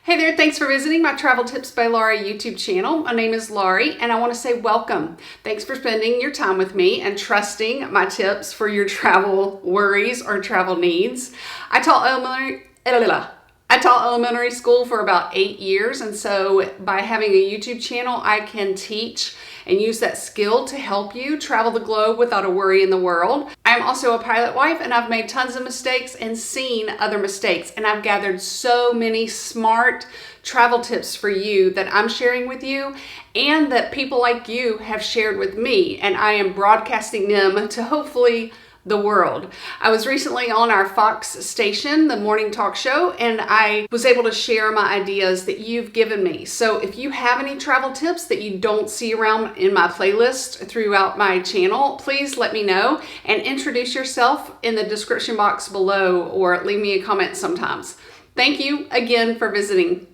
Hey there, thanks for visiting my Travel Tips by Laurie YouTube channel. My name is Laurie and I want to say welcome. Thanks for spending your time with me and trusting my tips for your travel worries or travel needs. I taught elementary school for about 8 years, and so by having a YouTube channel, I can teach and use that skill to help you travel the globe without a worry in the world. I'm also a pilot wife, and I've made tons of mistakes and seen other mistakes, and I've gathered so many smart travel tips for you that I'm sharing with you and that people like you have shared with me, and I am broadcasting them to hopefully the world. I was recently on our Fox station, the morning talk show, and I was able to share my ideas that you've given me. So if you have any travel tips that you don't see around in my playlist throughout my channel, please let me know and introduce yourself in the description box below or leave me a comment sometimes. Thank you again for visiting.